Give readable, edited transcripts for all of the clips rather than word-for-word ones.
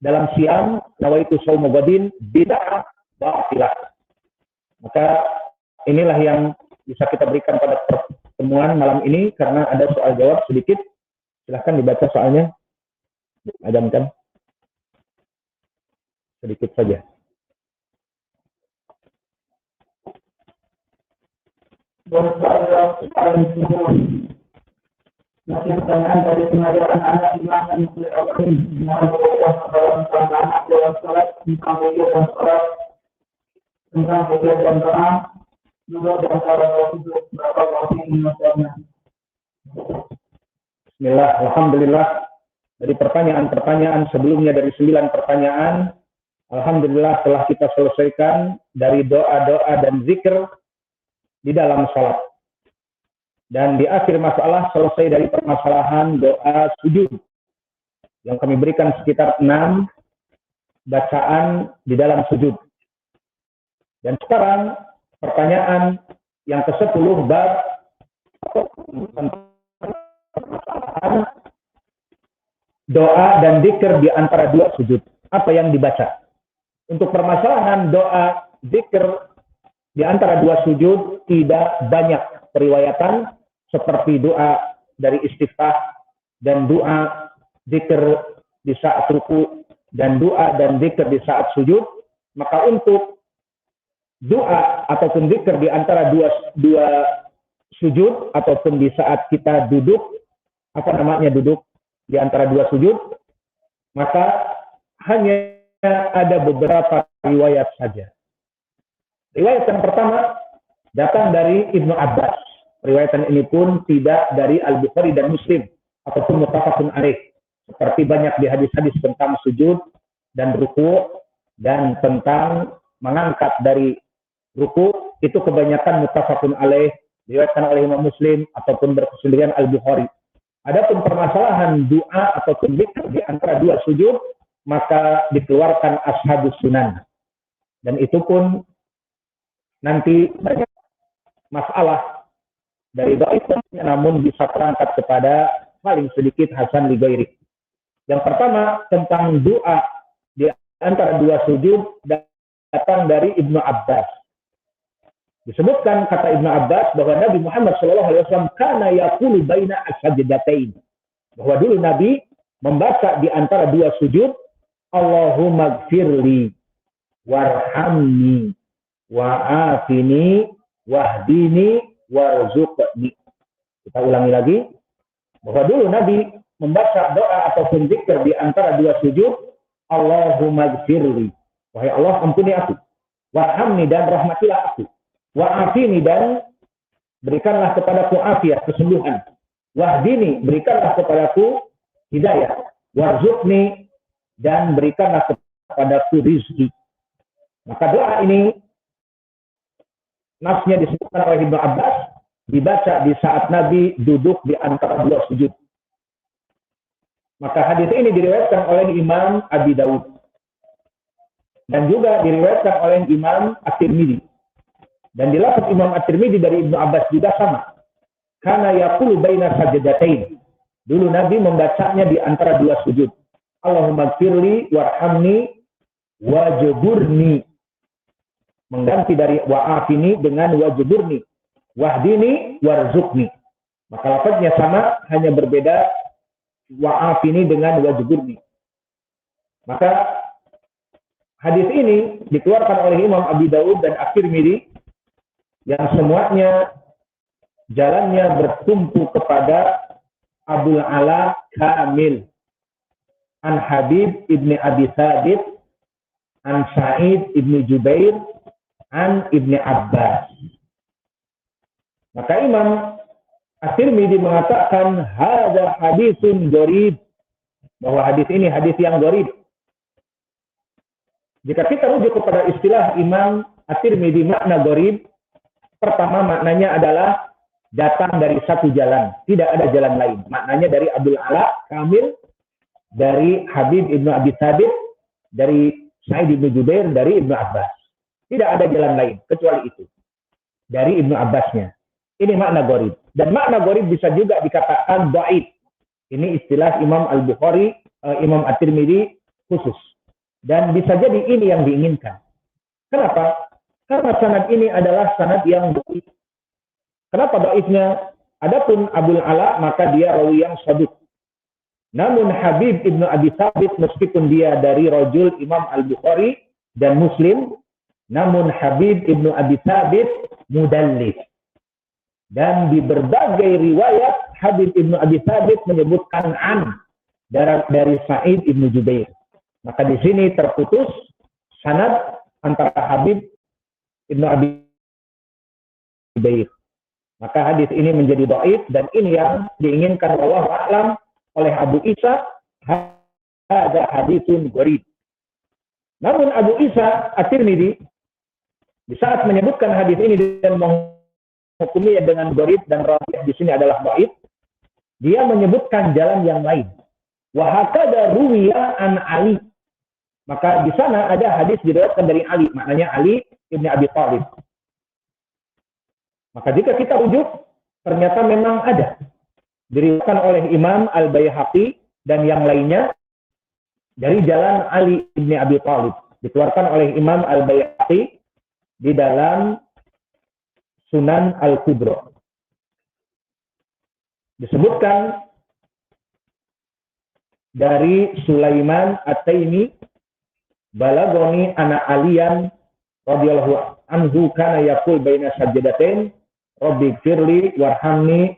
dalam siam nawaitu shauma ghadin bid'ah batilah. Maka inilah yang bisa kita berikan pada pertemuan malam ini karena ada soal jawab sedikit. Silahkan dibaca soalnya. Adamkan sedikit saja. Masih pertanyaan dari pengajaran anak imam dan dalam salat tentang wujud dan salat tentang wujud dan doa juga dan cara wujud berapa waktu mengajarnya. Bismillah, alhamdulillah. Dari pertanyaan-pertanyaan sebelumnya dari 9 pertanyaan, alhamdulillah telah kita selesaikan dari doa-doa dan zikir di dalam salat. Dan di akhir masalah selesai dari permasalahan doa sujud yang kami berikan sekitar 6 bacaan di dalam sujud. Dan sekarang pertanyaan yang ke-10 bab doa dan zikir di antara 2 sujud. Apa yang dibaca? Untuk permasalahan doa zikir di antara 2 sujud tidak banyak periwayatan seperti doa dari istiftah dan doa zikir di saat ruku dan doa dan zikir di saat sujud. Maka untuk doa ataupun zikir di antara dua sujud ataupun di saat kita duduk duduk di antara 2 sujud, maka hanya ada beberapa riwayat saja. Riwayat yang pertama datang dari Ibnu Abbas. Riwayatan ini pun tidak dari Al-Bukhari dan Muslim ataupun muttafaqun alaih. Seperti banyak di hadis-hadis tentang sujud dan ruku dan tentang mengangkat dari ruku, itu kebanyakan muttafaqun alaih, diriwayatkan oleh Imam Muslim ataupun berkesudahan Al-Bukhari. Adapun permasalahan doa ataupun zikir di antara 2 sujud, maka dikeluarkan ashabus sunan. Dan itu pun nanti banyak masalah dari dhaifnya, namun bisa terangkat kepada paling sedikit hasan li ghairi. Yang pertama tentang doa di antara 2 sujud datang dari Ibnu Abbas. Disebutkan kata Ibnu Abbas bahwa Nabi Muhammad SAW kana yaqulu baina as-sajdatain. Bahwa dulu Nabi membaca di antara 2 sujud, Allahumma gfirli warhamni wa'afini wahdini warzuqni. Kita ulangi lagi bahwa dulu Nabi membaca doa ataupun zikir di antara 2 sujud, Allahumma gfirli, wahai Allah ampuni aku, warhamni dan rahmatilah aku, wa'afini dan berikanlah kepadaku afiat, kesembuhan, wahdini berikanlah kepadaku hidayah, warzuqni dan berikanlah kepadaku rizki. Maka doa ini nasnya disebutkan oleh Ibnu Abbas, dibaca di saat Nabi duduk di antara 2 sujud. Maka hadis ini diriwayatkan oleh Imam Abi Daud dan juga diriwayatkan oleh Imam At-Tirmidzi. Dan di lafaz Imam At-Tirmidzi dari Ibnu Abbas juga sama. Kana yaqulu baina sajdatain. Dulu Nabi membacanya di antara 2 sujud. Allahumma gfirli warhamni wajburni. Mengganti dari wa'afini dengan wajburni, wahdini warzuqni. Maka lafaznya sama, hanya berbeda wa'afini dengan wajburni. Maka hadis ini dikeluarkan oleh Imam Abi Daud dan At-Tirmidzi yang semuanya jalannya bertumpu kepada Abul Ala Kamil an Habib ibni Abi Thabit an Sa'id ibni Jubair an Ibni Abbas. Maka Imam At-Tirmidzi mengatakan hadza hadisun gharib, bahwa hadis ini hadis yang gharib. Jika kita rujuk kepada istilah Imam At-Tirmidzi makna gharib, pertama maknanya adalah datang dari satu jalan, tidak ada jalan lain. Maknanya dari Abdul Ala Kamil, dari Habib ibnu Abi Thabit, dari Sa'id ibnu Jubair, dari Ibnu Abbas. Tidak ada jalan lain kecuali itu. Dari Ibnu Abbasnya. Ini makna gharib. Dan makna gharib bisa juga dikatakan dhaif. Ini istilah Imam Al-Bukhari, Imam At-Tirmidzi khusus. Dan bisa jadi ini yang diinginkan. Kenapa? Karena sanad ini adalah sanad yang dhaif. Kenapa dhaifnya? Adapun Abul Ala maka dia rawi yang saduq. Namun Habib Ibnu Abi Thabit meskipun dia dari rajul Imam Al-Bukhari dan Muslim, namun Habib Ibnu Abi Thabit mudallis. Dan di berbagai riwayat Habib Ibnu Abi Thabit menyebutkan an dari Sa'id Ibnu Jubair. Maka di sini terputus sanad antara Habib Ibnu Abi Jubair. Maka hadis ini menjadi dhaif dan ini yang diinginkan wallahu a'lam oleh Abu Isa, hadza haditsun gharib. Namun Abu Isa At-Tirmidzi di saat menyebutkan hadis ini dan menghukuminya dengan gharib dan rajih di sini adalah dhaif, dia menyebutkan jalan yang lain. Wa hakada ruwiya an Ali. Maka di sana ada hadis diriwayatkan dari Ali, maknanya Ali Ibnu Abi Thalib. Maka jika kita rujuk, ternyata memang ada. Diriwayatkan oleh Imam Al-Baihaqi dan yang lainnya dari jalan Ali Ibnu Abi Thalib. Dikeluarkan oleh Imam Al-Baihaqi di dalam Sunan Al-Kubra. Disebutkan dari Sulaiman At-Taimi, balagoni ana aliyan radhiyallahu anhu kana yaqul baina sajdatain rabbi firli warhamni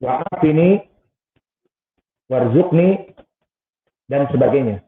wa'afini warzuqni dan sebagainya.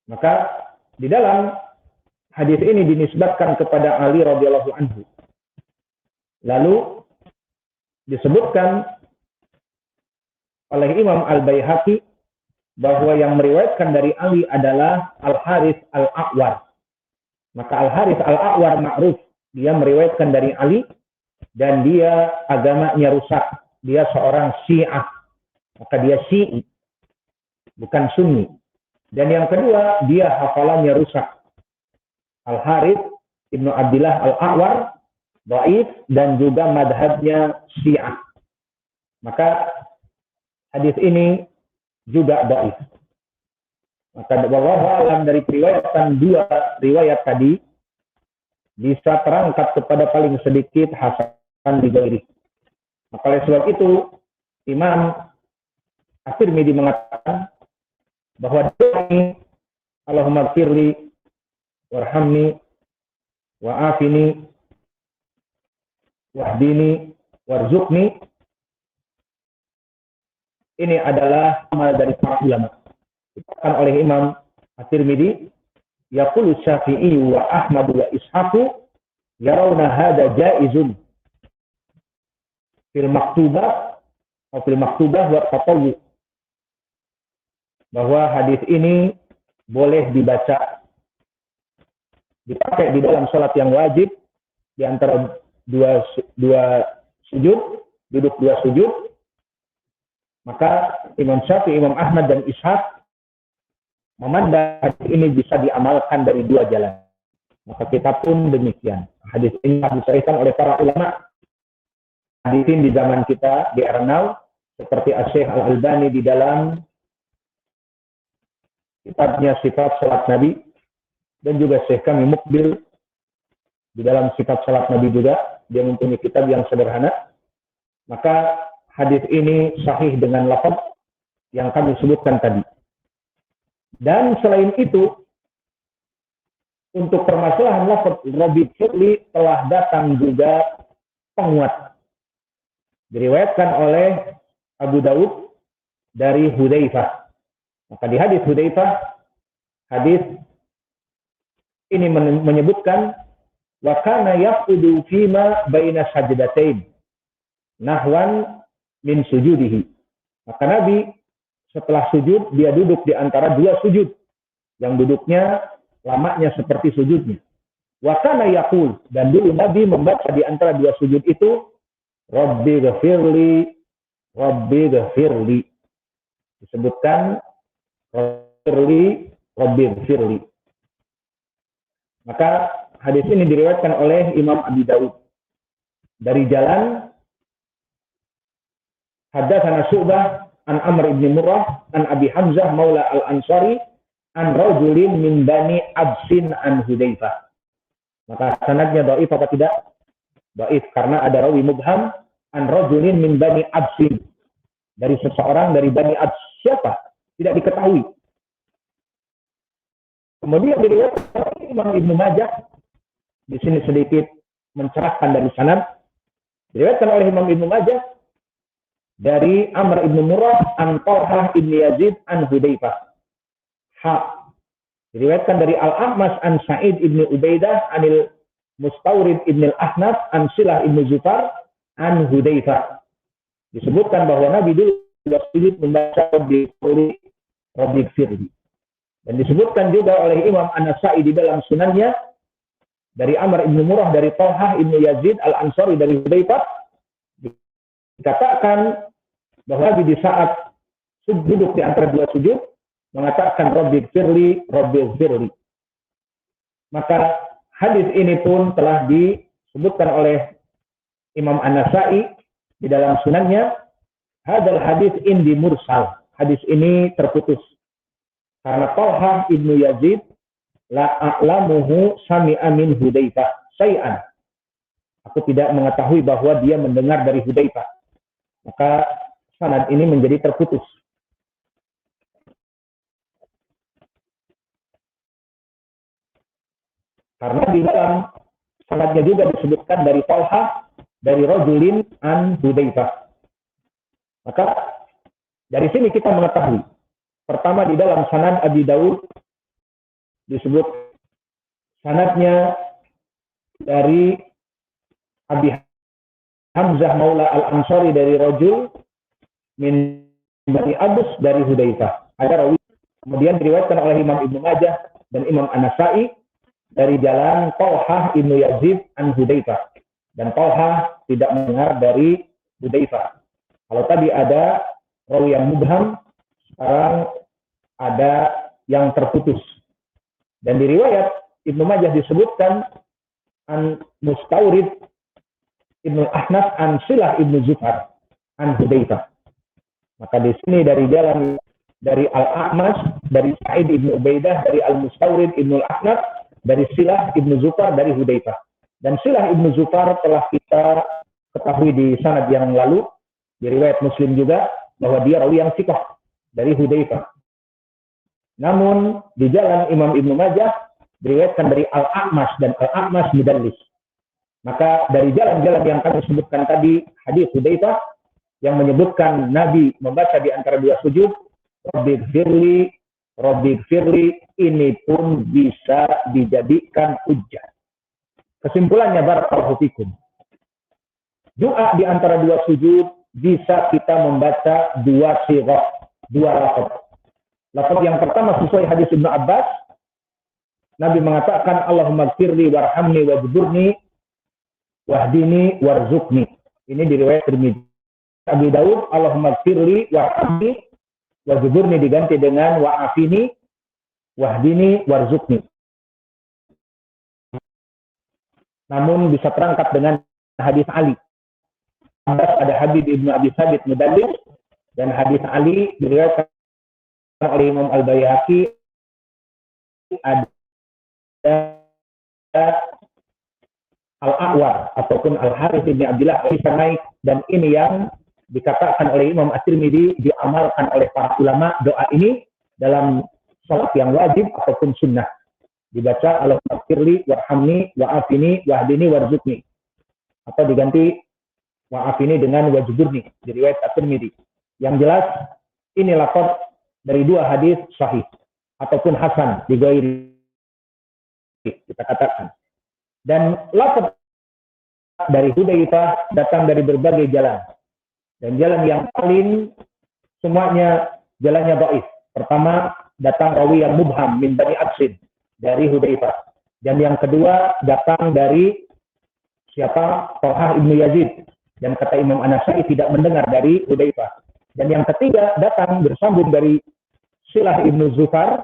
Maka di dalam hadis ini dinisbatkan kepada Ali radhiyallahu anhu. Lalu disebutkan oleh Imam Al-Baihaqi bahwa yang meriwayatkan dari Ali adalah Al-Harits Al-A'war. Maka Al-Harits Al-A'war ma'ruf, dia meriwayatkan dari Ali dan dia agamanya rusak. Dia seorang Syiah. Maka dia Syi'i, bukan Sunni. Dan yang kedua, dia hafalannya rusak. Al-Harits Ibnu Abdillah Al-A'war dhaif dan juga madhabnya Syiah. Maka hadis ini juga dhaif. Maka wallahu a'lam dari periwayatan dua riwayat tadi bisa terangkat kepada paling sedikit hasan di ghairi. Maka oleh sebab itu Imam At-Tirmidzi mengatakan bahwa doa ini Allahumma firli warhamni wa'afini wahdini warzuqni, ini adalah amal dari para ulama. Dikatakan oleh Imam At-Tirmidzi, yaqulu Syafi'i wa Ahmad wa Ishaqu yarawna hadza jaizun fil maktubah atau fil maktubah wa tatawwu. Bahwa hadis ini boleh dibaca, dipakai di dalam salat yang wajib di antara dua sujud, duduk dua sujud. Maka Imam Syafi'i, Imam Ahmad dan Ishaq memandang hadis ini bisa diamalkan dari dua jalan. Maka kita pun demikian. Hadis ini disahihkan oleh para ulama hadisin di zaman kita di era now, seperti Asy-Syaikh Al-Albani di dalam kitabnya Sifat Salat Nabi, dan juga Syekh kami Mukbil di dalam Sifat Salat Nabi juga. Dia mempunyai kitab yang sederhana. Maka hadis ini sahih dengan lafaz yang kami sebutkan tadi. Dan selain itu, untuk permasalahan lafaz Rabbi Firli telah datang juga penguat. Diriwayatkan oleh Abu Daud dari Hudzaifah. Maka di hadis Hudzaifah, hadis ini menyebutkan wa kana yaqudu fima baina sajdatain nahwan min sujudihi. Maka Nabi setelah sujud dia duduk di antara dua sujud yang duduknya lamanya seperti sujudnya. Wa kana yaqul, dan dulu Nabi membaca di antara dua sujud itu Rabbi ghafirli Rabbi ghafirli. Disebutkan Rabbi ghafirli. Maka hadis ini diriwayatkan oleh Imam Abi Daud dari jalan Haddatsana Syu'bah an Amr ibn Murrah an Abi Hamzah maula al-Ansari an rajulin min Bani Absin an Hudzaifah. Maka sanadnya dhaif apa tidak? Dhaif karena ada rawi mubham an rajulin min Bani Absin. Dari seseorang dari Bani Abs. Siapa? Tidak diketahui. Kemudian diriwayatkan Imam Ibnu Majah di sini sedikit mencerahkan dari sanad. Diriwayatkan oleh Imam Ibnu Majah dari Amr ibn Murrah an Talhah ibn Yazid an Hudzaifah. Diriwayatkan dari Al-Ahmas an Sa'id ibn Ubaidah anil Mustawrid ibn al-Ahnaf an Silah ibn Zufar an Hudzaifah. Disebutkan bahwa Nabi dulu sulit membaca Rabbi Firli. Dan disebutkan juga oleh Imam An-Nasa'i di dalam sunannya dari Amr ibn Murrah dari Talhah ibn Yazid al-Ansari dari Hudzaifah dikatakan bahwa Nabi di saat duduk di antara dua sujud mengatakan Rabbi Firli, Rabbi Firli. Maka hadis ini pun telah disebutkan oleh Imam An-Nasa'i di dalam sunannya. Hadal hadis indi mursal. Hadis ini terputus. Karena Talhah ibnu Yazid la a'lamuhu sami'a min Hudzaifah syai'an. Aku tidak mengetahui bahwa dia mendengar dari Hudzaifah. Maka sanad ini menjadi terputus. Karena di dalam sanadnya juga disebutkan dari Talhah dari rajulin an Hudzaifah. Maka dari sini kita mengetahui. Pertama di dalam sanad Abi Daud disebut sanadnya dari Abi Hamzah maula al-Ansari dari rajul min Bani Abs dari Hudzaifah. Ada rawi. Kemudian diriwayatkan oleh Imam Ibnu Majah dan Imam An-Nasa'i dari jalan Talhah ibnu Yazid an Hudzaifah. Dan Talhah tidak mendengar dari Hudzaifah. Kalau tadi ada rawi yang mubham, sekarang ada yang terputus. Dan di riwayat Ibnu Majah disebutkan an Mustawrid ibnu Ahnaf an Silah ibnu Zufar an Hudzaifah. Maka di sini dari jalan dari Al-A'mas, dari Sa'id ibnu Ubaidah, dari Al-Mustawrid ibnu Ahnaf, dari Silah ibnu Zufar dari Hudzaifah. Dan Silah ibnu Zufar telah kita ketahui di sanad yang lalu, di riwayat Muslim juga, bahwa dia rawi yang thiqah dari Hudzaifah. Namun di jalan Imam Ibnu Majah diriwayatkan dari Al-A'mas dan Al-A'mas mudallis. Maka dari jalan-jalan yang kami sebutkan tadi, hadis Hudzaifah yang menyebutkan Nabi membaca di antara dua sujud, Rabbi Firli, ini pun bisa dijadikan hujjah. Kesimpulannya, barakallahu fikum. Doa di antara dua sujud bisa kita membaca dua sighah, dua lafaz. Lafaz yang pertama sesuai hadis Ibnu Abbas, Nabi mengatakan Allahumma gfirli warhamni wajburni wahdini warzuqni. Ini diriwayat Tirmidzi. Abi Daud Allahumma gfirli warhamni wajburni diganti dengan wa'afini wahdini warzuqni. Namun bisa terangkat dengan hadis Ali. Ada Habib Ibnu Abi Thabit mudallis dan hadis Ali diriwayatkan oleh Imam Al-Baihaqi. Ada Al-A'war ataupun Al-Harits bin Abdullah bisa naik, dan ini yang dikatakan oleh Imam At-Tirmidzi diamalkan oleh para ulama. Doa ini dalam salat yang wajib ataupun sunnah dibaca Allahumma firli warhamni wa'afini wahdini warzuqni, atau diganti wa'afini dengan wajburni di riwayat At-Tirmidzi. Yang jelas ini lafaz dari dua hadis sahih ataupun hasan di ghairi kita katakan. Dan lafaz dari Hudzaifah datang dari berbagai jalan. Dan jalan yang paling semuanya jalannya dhaif. Pertama datang rawi yang mubham min Bani Absin dari Hudzaifah. Dan yang kedua datang dari siapa? Talhah ibnu Yazid. Dan kata Imam An-Nasa'i tidak mendengar dari Hudzaifah. Dan yang ketiga datang bersambung dari Silah ibnu Zufar,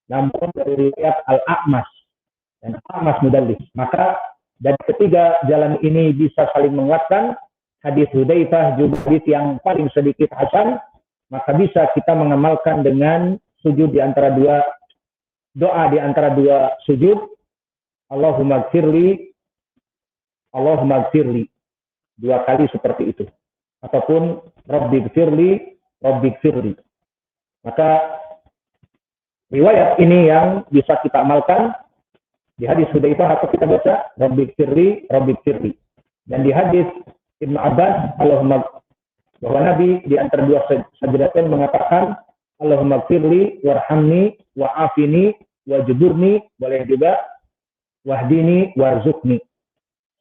namun dari riwayat Al-A'mas dan Al-A'mas mudallis. Maka dari ketiga jalan ini bisa saling menguatkan. Hadis Hudzaifah juga hadis yang paling sedikit hasan, maka bisa kita mengamalkan dengan sujud di antara dua doa di antara dua sujud, Allahumma gfirli, Allahumma gfirli, 2 kali seperti itu, ataupun Rabbi gfirli, Rabbi gfirli. Maka riwayat ini yang bisa kita amalkan. Di hadis Hudzaifah atau kita baca Rabbi gfirli, Rabbi gfirli. Dan di hadis Ibnu Abbas, Allahumma, bahwa Nabi di antara dua sajdatain mengatakan Allahumma gfirli warhamni wa'afini wajburni, boleh juga wahdini warzuqni.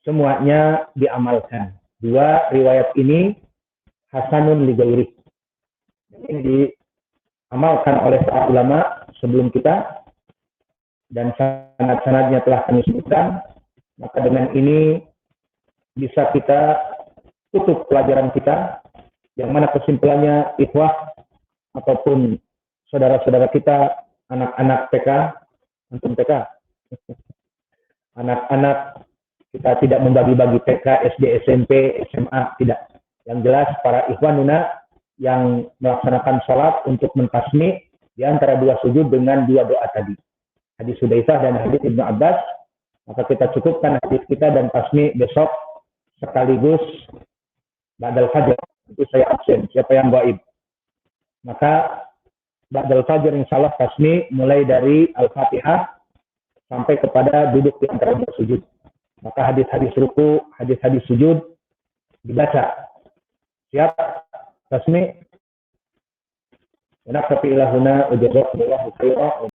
Semuanya diamalkan. 2 riwayat ini hasanun li ghairi. Ini diamalkan oleh para ulama sebelum kita dan sanad-sanadnya telah kami sebutkan. Maka dengan ini bisa kita tutup pelajaran kita, yang mana kesimpulannya ikhwah ataupun saudara-saudara kita, anak-anak PK, antum PK, anak-anak kita tidak membagi-bagi PK, SD, SMP, SMA, tidak. Yang jelas para ikhwanuna yang melaksanakan sholat untuk mentasmi di antara 2 sujud dengan 2 doa tadi. Hadis Hudzaifah dan hadis Ibnu Abbas, maka kita cukupkan hadis kita dan tasmi besok sekaligus ba'dal fajr. Itu saya absen, siapa yang gaib. Maka ba'dal fajr insyaallah tasmi mulai dari Al-Fatihah sampai kepada duduk di antara 2 sujud. Maka hadis-hadis ruku, hadis-hadis sujud dibaca. Siap? Tasmi. Wa naqfi ilahuna wa jazakumullahu khairan.